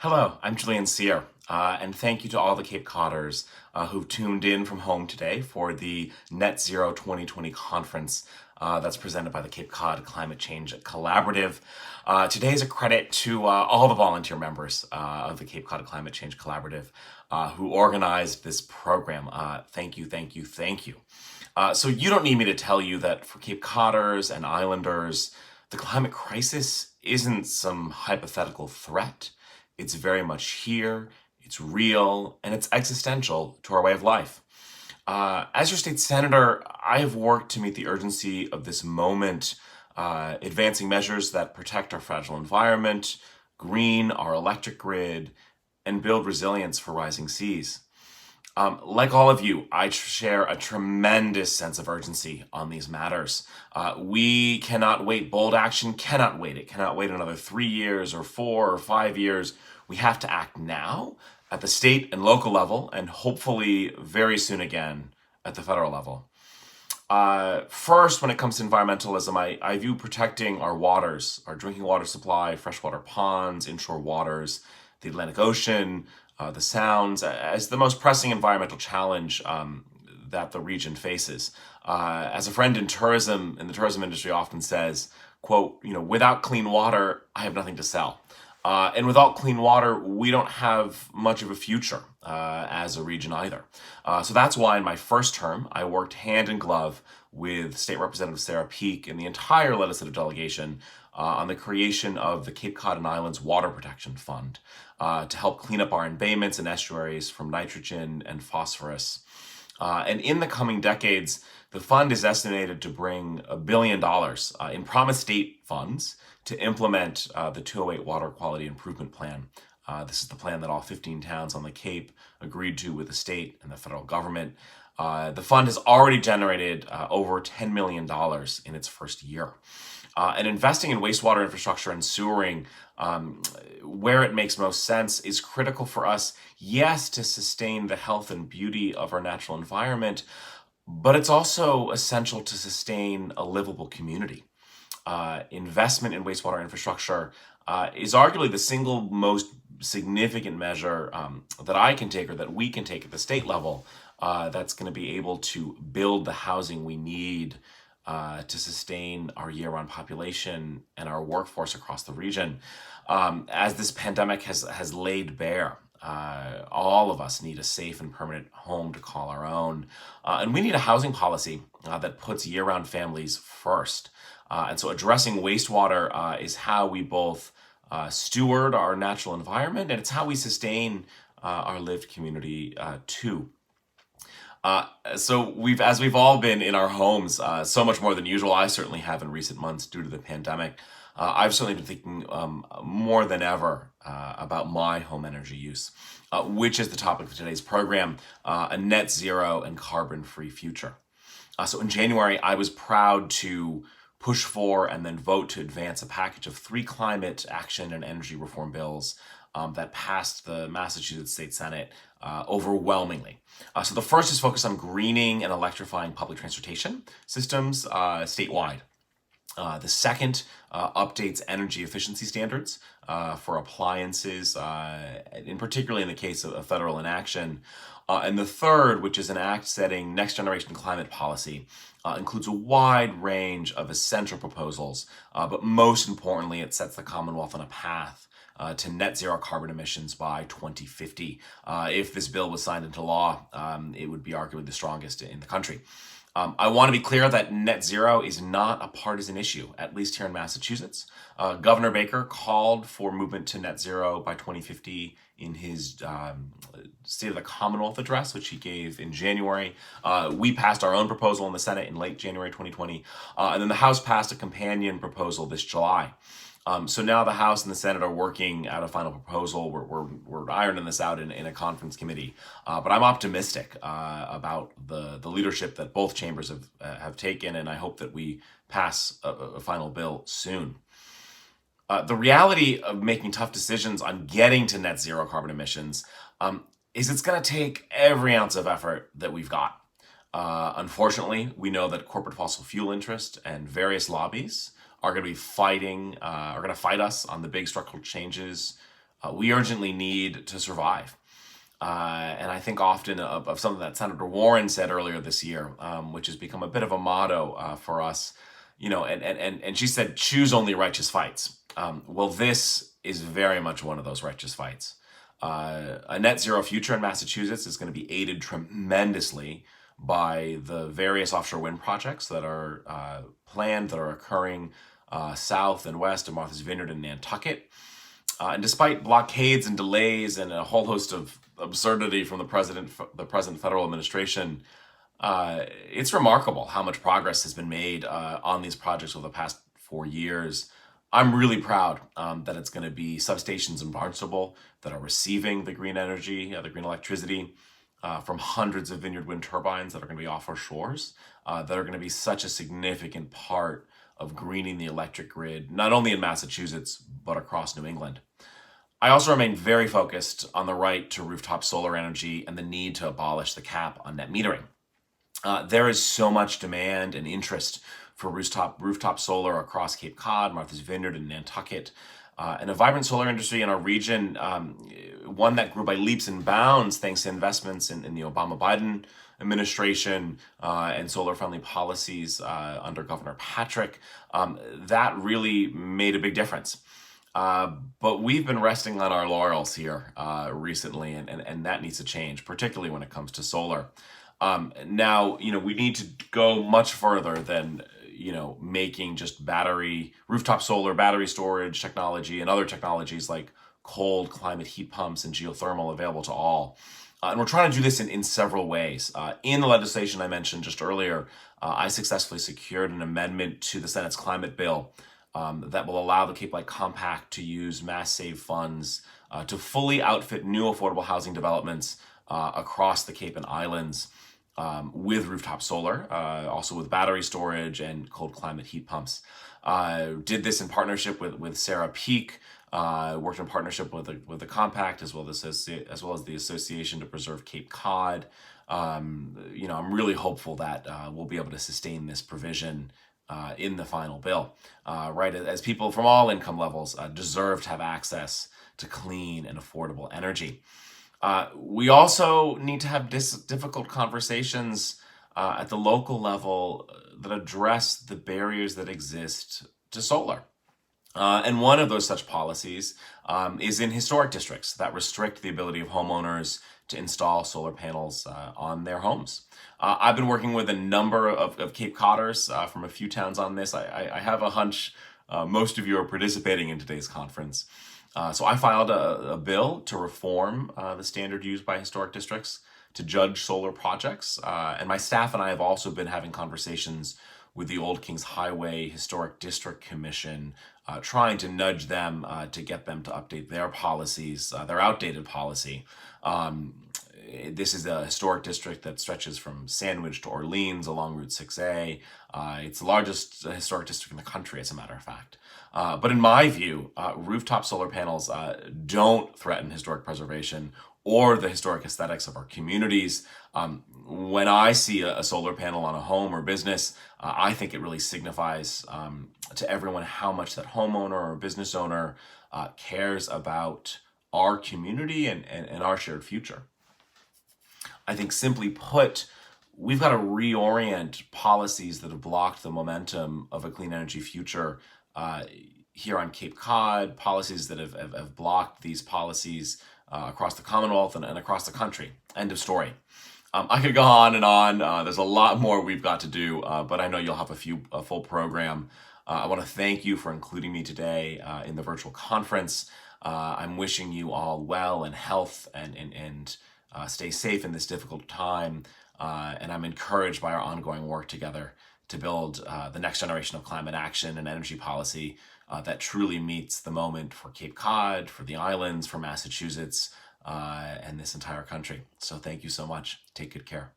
Hello, I'm Julian Cyr, and thank you to all the Cape Codders who've tuned in from home today for the Net Zero 2020 conference that's presented by the Cape Cod Climate Change Collaborative. Today is a credit to all the volunteer members of the Cape Cod Climate Change Collaborative who organized this program. Thank you, thank you, thank you. So you don't need me to tell you that for Cape Codders and Islanders, the climate crisis isn't some hypothetical threat. It's very much here, it's real, and it's existential to our way of life. As your state senator, I have worked to meet the urgency of this moment, advancing measures that protect our fragile environment, green our electric grid, and build resilience for rising seas. Like all of you, I share a tremendous sense of urgency on these matters. We cannot wait. Bold action cannot wait. It cannot wait another 3 years or 4 or 5 years. We have to act now at the state and local level, and hopefully very soon again at the federal level. First, when it comes to environmentalism, I view protecting our waters, our drinking water supply, freshwater ponds, inshore waters, the Atlantic Ocean, the Sounds, as the most pressing environmental challenge that the region faces. As a friend in tourism, in the tourism industry often says, quote, without clean water, I have nothing to sell. And without clean water, we don't have much of a future as a region either. So that's why in my first term, I worked hand in glove with State Representative Sarah Peake and the entire legislative delegation on the creation of the Cape Cod and Islands Water Protection Fund to help clean up our embayments and estuaries from nitrogen and phosphorus. And in the coming decades, the fund is estimated to bring $1 billion in promised state funds to implement the 208 Water Quality Improvement Plan. This is the plan that all 15 towns on the Cape agreed to with the state and the federal government. The fund has already generated over $10 million in its first year. And investing in wastewater infrastructure and sewering where it makes most sense is critical for us, yes, to sustain the health and beauty of our natural environment, but it's also essential to sustain a livable community. Investment in wastewater infrastructure is arguably the single most significant measure that I can take or that we can take at the state level that's going to be able to build the housing we need to sustain our year-round population and our workforce across the region. As this pandemic has laid bare, all of us need a safe and permanent home to call our own. And we need a housing policy that puts year-round families first. And so addressing wastewater is how we both steward our natural environment, and it's how we sustain our lived community too. So we've all been in our homes so much more than usual. I certainly have in recent months due to the pandemic. I've certainly been thinking more than ever about my home energy use, which is the topic of today's program, a net zero and carbon-free future. So in January, I was proud to push for and then vote to advance a package of 3 climate action and energy reform bills that passed the Massachusetts State Senate overwhelmingly. So the first is focused on greening and electrifying public transportation systems statewide. The second updates energy efficiency standards for appliances, in particularly in the case of federal inaction. And the third, which is an act setting next generation climate policy, includes a wide range of essential proposals, but most importantly, it sets the Commonwealth on a path to net zero carbon emissions by 2050. If this bill was signed into law, it would be arguably the strongest in the country. I want to be clear that net zero is not a partisan issue, at least here in Massachusetts. Governor Baker called for movement to net zero by 2050 in his State of the Commonwealth address, which he gave in January. We passed our own proposal in the Senate in late January 2020, and then the House passed a companion proposal this July. So now the House and the Senate are working out a final proposal. We're ironing this out in a conference committee. But I'm optimistic about the leadership that both chambers have taken, and I hope that we pass a final bill soon. The reality of making tough decisions on getting to net zero carbon emissions is it's going to take every ounce of effort that we've got. Unfortunately, we know that corporate fossil fuel interest and various lobbies are going to be fight us on the big structural changes we urgently need to survive. And I think often of something that Senator Warren said earlier this year, which has become a bit of a motto for us, and she said, choose only righteous fights. Well, this is very much one of those righteous fights. A net zero future in Massachusetts is going to be aided tremendously by the various offshore wind projects that are planned, that are occurring south and west of Martha's Vineyard and Nantucket. And despite blockades and delays and a whole host of absurdity from the present federal administration, it's remarkable how much progress has been made on these projects over the past 4 years. I'm really proud that it's going to be substations in Barnstable that are receiving the green energy, the green electricity from hundreds of Vineyard wind turbines that are going to be off our shores, that are going to be such a significant part of greening the electric grid, not only in Massachusetts, but across New England. I also remain very focused on the right to rooftop solar energy and the need to abolish the cap on net metering. There is so much demand and interest for rooftop solar across Cape Cod, Martha's Vineyard, and Nantucket, and a vibrant solar industry in our region, one that grew by leaps and bounds thanks to investments in the Obama-Biden administration and solar-friendly policies under Governor Patrick. That really made a big difference. But we've been resting on our laurels here recently, and that needs to change, particularly when it comes to solar. Now, we need to go much further than, making just rooftop solar, battery storage technology, and other technologies like cold climate heat pumps and geothermal available to all. And we're trying to do this in several ways. In the legislation I mentioned just earlier, I successfully secured an amendment to the Senate's climate bill that will allow the Cape Light Compact to use mass save funds to fully outfit new affordable housing developments across the Cape and Islands with rooftop solar, also with battery storage and cold climate heat pumps. Did this in partnership with Sarah Peak, worked in partnership with the Compact as well as the Association to Preserve Cape Cod. I'm really hopeful that we'll be able to sustain this provision in the final bill, right? As people from all income levels deserve to have access to clean and affordable energy. We also need to have difficult conversations at the local level that address the barriers that exist to solar. And one of those such policies is in historic districts that restrict the ability of homeowners to install solar panels on their homes. I've been working with a number of Cape Codders from a few towns on this. I have a hunch most of you are participating in today's conference. So I filed a bill to reform the standard used by historic districts to judge solar projects. And my staff and I have also been having conversations with the Old Kings Highway Historic District Commission, trying to nudge them to get them to update their policies, their outdated policy. This is a historic district that stretches from Sandwich to Orleans along Route 6A. It's the largest historic district in the country, as a matter of fact. But in my view, rooftop solar panels don't threaten historic preservation or the historic aesthetics of our communities. When I see a solar panel on a home or business, I think it really signifies to everyone how much that homeowner or business owner cares about our community and our shared future. I think simply put, we've got to reorient policies that have blocked the momentum of a clean energy future here on Cape Cod, policies that have blocked these policies across the Commonwealth and across the country. End of story. I could go on and on. There's a lot more we've got to do, but I know you'll have a full program. I want to thank you for including me today in the virtual conference. I'm wishing you all well and health and stay safe in this difficult time. And I'm encouraged by our ongoing work together to build the next generation of climate action and energy policy that truly meets the moment for Cape Cod, for the islands, for Massachusetts, and this entire country. So thank you so much. Take good care.